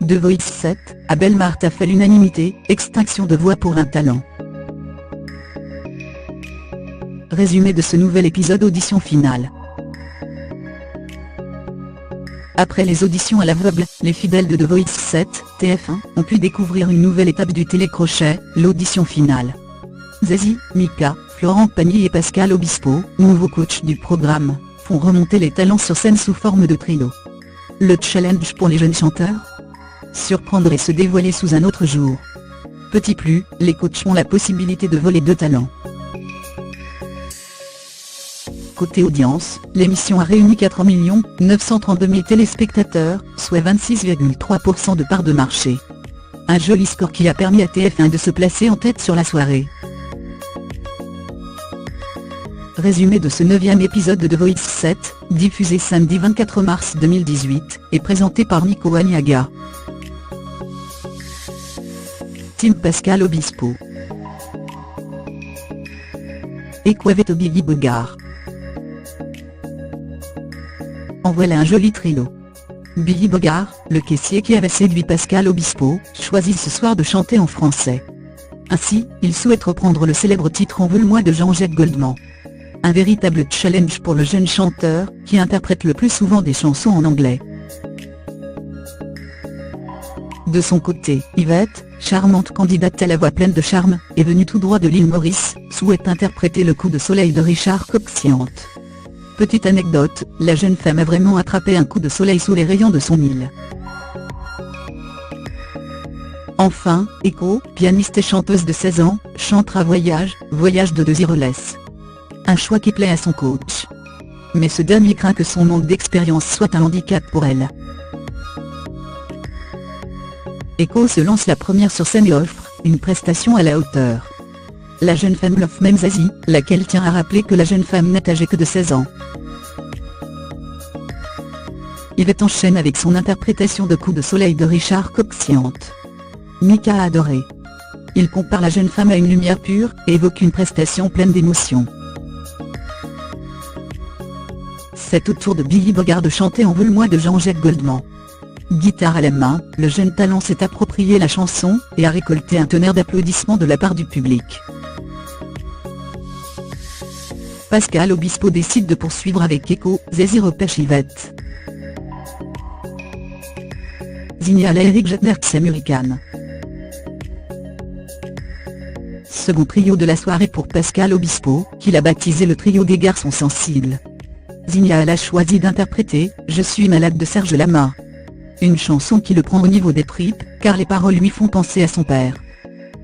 The Voice 7, Abel Marta fait l'unanimité, extinction de voix pour un talent. Résumé de ce nouvel épisode audition finale. Après les auditions à l'aveugle, les fidèles de The Voice 7, TF1, ont pu découvrir une nouvelle étape du télécrochet, l'audition finale. Zazie, Mika, Florent Pagny et Pascal Obispo, nouveaux coachs du programme, font remonter les talents sur scène sous forme de trio. Le challenge pour les jeunes chanteurs ? Surprendre et se dévoiler sous un autre jour. Petit plus, les coachs ont la possibilité de voler 2 talents. Côté audience, l'émission a réuni 4 932 000 téléspectateurs, soit 26,3% de part de marché. Un joli score qui a permis à TF1 de se placer en tête sur la soirée. Résumé de ce 9e épisode de The Voice 7, diffusé samedi 24 mars 2018, et présenté par Nico Aniaga. Team Pascal Obispo. Equaveto Billy Bogart. En voilà un joli trio. Billy Bogart, le caissier qui avait séduit Pascal Obispo, choisit ce soir de chanter en français. Ainsi, il souhaite reprendre le célèbre titre Envole-moi de Jean-Jacques Goldman. Un véritable challenge pour le jeune chanteur, qui interprète le plus souvent des chansons en anglais. De son côté, Yvette, charmante candidate à la voix pleine de charme, est venue tout droit de l'île Maurice, souhaite interpréter le coup de soleil de Richard Coxiant. Petite anecdote, la jeune femme a vraiment attrapé un coup de soleil sous les rayons de son île. Enfin, Echo, pianiste et chanteuse de 16 ans, chantera Voyage de Désireless. Un choix qui plaît à son coach. Mais ce dernier craint que son manque d'expérience soit un handicap pour elle. Echo se lance la première sur scène et offre une prestation à la hauteur. La jeune femme l'offre même Zazie, laquelle tient à rappeler que la jeune femme n'est âgée que de 16 ans. Yvette enchaîne avec son interprétation de Coup de soleil de Richard Coxiant. Mika a adoré. Il compare la jeune femme à une lumière pure, et évoque une prestation pleine d'émotions. C'est au tour de Billy Bogart de chanter Envole-moi de Jean-Jacques Goldman. Guitare à la main, le jeune talent s'est approprié la chanson, et a récolté un tonnerre d'applaudissements de la part du public. Pascal Obispo décide de poursuivre avec Echo, Zazie repêche Yvette. Signale à Eric Jettner Xamurican. Second trio de la soirée pour Pascal Obispo, qu'il a baptisé le trio des garçons sensibles. Signale a choisi d'interpréter « Je suis malade » de Serge Lama. Une chanson qui le prend au niveau des tripes, car les paroles lui font penser à son père.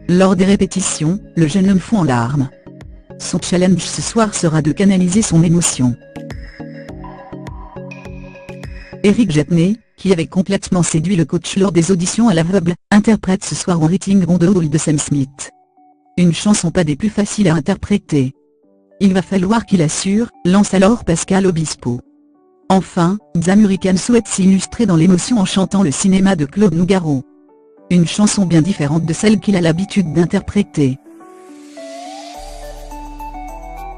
Lors des répétitions, le jeune homme fond en larmes. Son challenge ce soir sera de canaliser son émotion. Eric Jettner, qui avait complètement séduit le coach lors des auditions à l'aveugle, interprète ce soir Writing on the Wall de Sam Smith. Une chanson pas des plus faciles à interpréter. Il va falloir qu'il assure, lance alors Pascal Obispo. Enfin, Xamurican souhaite s'illustrer dans l'émotion en chantant le cinéma de Claude Nougaro. Une chanson bien différente de celle qu'il a l'habitude d'interpréter.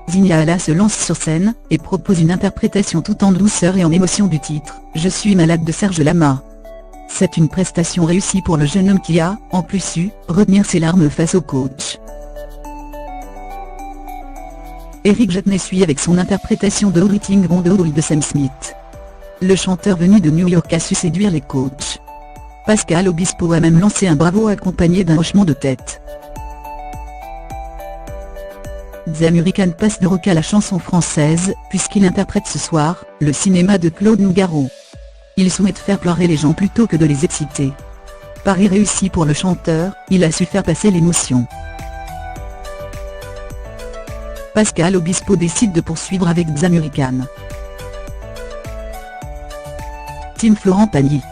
Signala se lance sur scène, et propose une interprétation tout en douceur et en émotion du titre « Je suis malade » de Serge Lama. C'est une prestation réussie pour le jeune homme qui a, en plus su, retenir ses larmes face au coach. Eric Jettner suit avec son interprétation de Writing on the Wall de Sam Smith. Le chanteur venu de New York a su séduire les coachs. Pascal Obispo a même lancé un bravo accompagné d'un hochement de tête. Xamurican passe de rock à la chanson française, puisqu'il interprète ce soir, le cinéma de Claude Nougaro. Il souhaite faire pleurer les gens plutôt que de les exciter. Pari réussi pour le chanteur, il a su faire passer l'émotion. Pascal Obispo décide de poursuivre avec Xamurican. Team Florent Pagny.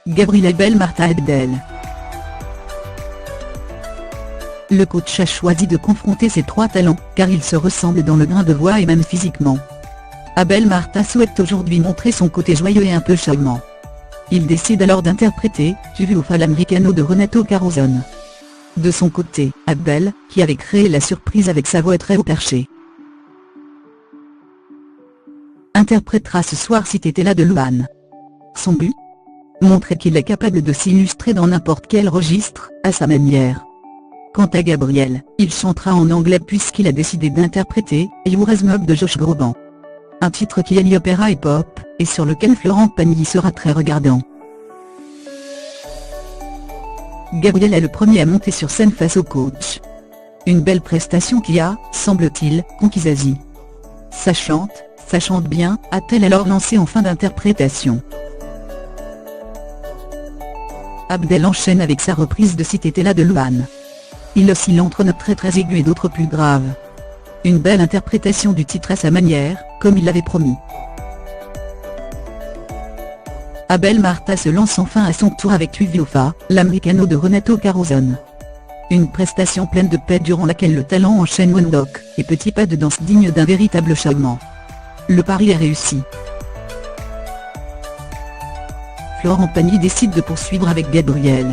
Gabriel Abel Marta Abdel. Le coach a choisi de confronter ces 3 talents, car ils se ressemblent dans le grain de voix et même physiquement. Abel Marta souhaite aujourd'hui montrer son côté joyeux et un peu charmant. Il décide alors d'interpréter « Tu veux au Fall Americano » de Renato Carosone. De son côté, Abel, qui avait créé la surprise avec sa voix très haut perchée, interprétera ce soir Si t'étais là de Louane. Son but? Montrer qu'il est capable de s'illustrer dans n'importe quel registre, à sa manière. Quant à Gabriel, il chantera en anglais puisqu'il a décidé d'interpréter « Your Mob » de Josh Groban. Un titre qui allie opéra et pop, et sur lequel Florent Pagny sera très regardant. Gabriel est le premier à monter sur scène face au coach. Une belle prestation qui a, semble-t-il, conquis Zazie. Ça chante bien, a-t-elle alors lancé en fin d'interprétation. Abdel enchaîne avec sa reprise de Si t'étais là de Louane. Il oscille entre notes très aiguës et d'autres plus graves. Une belle interprétation du titre à sa manière, comme il l'avait promis. Abel Marta se lance enfin à son tour avec Uviofa, l'Americano de Renato Carosone. Une prestation pleine de paix durant laquelle le talent enchaîne moonwalk et petits pas de danse dignes d'un véritable charmant. Le pari est réussi. Florent Pagny décide de poursuivre avec Gabriel.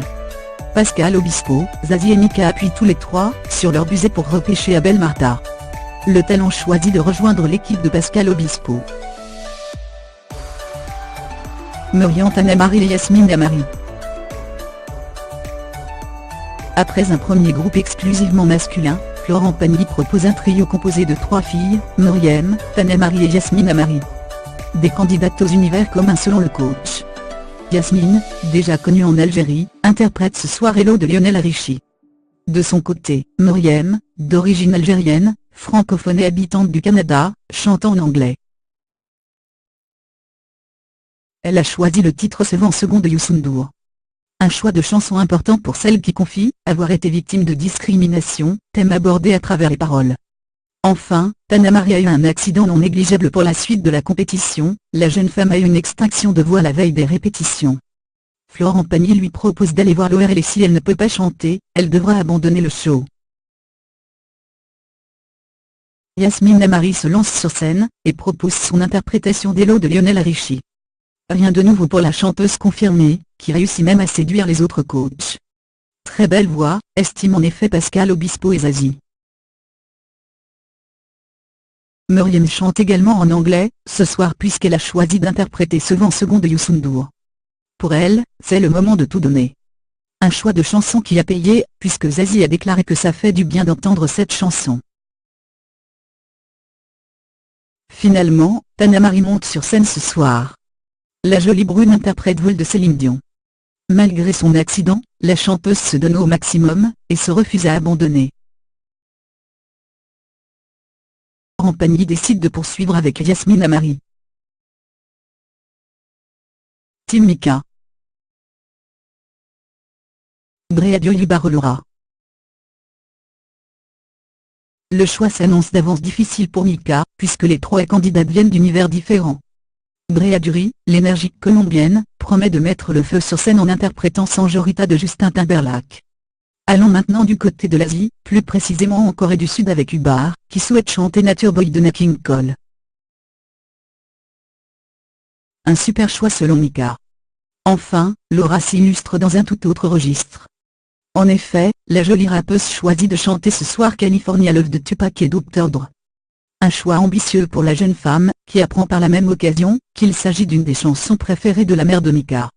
Pascal Obispo, Zazie et Mika appuient tous les trois sur leur busée pour repêcher Abel Marta. Le talent choisit de rejoindre l'équipe de Pascal Obispo. Muriel Tanamari et Yasmine Amari. Après un premier groupe exclusivement masculin, Florent Pagny propose un trio composé de 3 filles, Muriel, Tanamari et Yasmine Amari. Des candidates aux univers communs selon le coach. Yasmine, déjà connue en Algérie, interprète ce soir Hello de Lionel Richie. De son côté, Muriel, d'origine algérienne, francophone et habitante du Canada, chante en anglais. Elle a choisi le titre Ce vent second de Youssou N'Dour. Un choix de chanson important pour celle qui confie avoir été victime de discrimination, thème abordé à travers les paroles. Enfin, Tanamari a eu un accident non négligeable pour la suite de la compétition, la jeune femme a eu une extinction de voix la veille des répétitions. Florent Pagny lui propose d'aller voir l'ORL et si elle ne peut pas chanter, elle devra abandonner le show. Yasmine Amari se lance sur scène, et propose son interprétation d'Hello de Lionel Richie. Rien de nouveau pour la chanteuse confirmée, qui réussit même à séduire les autres coachs. Très belle voix, estime en effet Pascal Obispo et Zazie. Muriel chante également en anglais, ce soir puisqu'elle a choisi d'interpréter Ce vent second de Youssou N'Dour. Pour elle, c'est le moment de tout donner. Un choix de chanson qui a payé, puisque Zazie a déclaré que ça fait du bien d'entendre cette chanson. Finalement, Tanamari monte sur scène ce soir. La jolie brune interprète Vol de Céline Dion. Malgré son accident, la chanteuse se donne au maximum, et se refuse à abandonner. Florent Pagny décide de poursuivre avec Yasmine Amari. Team Mika. Brea Dioui Barolora. Le choix s'annonce d'avance difficile pour Mika, puisque les 3 candidates viennent d'univers différents. Brea Dioui, l'énergique colombienne, promet de mettre le feu sur scène en interprétant Sanjorita de Justin Timberlake. Allons maintenant du côté de l'Asie, plus précisément en Corée du Sud avec Ubar, qui souhaite chanter Nature Boy de Nat King Cole. Un super choix selon Mika. Enfin, Laura s'illustre dans un tout autre registre. En effet, la jolie rappeuse choisit de chanter ce soir California Love de Tupac et Dr. Dre. Un choix ambitieux pour la jeune femme, qui apprend par la même occasion, qu'il s'agit d'une des chansons préférées de la mère de Mika.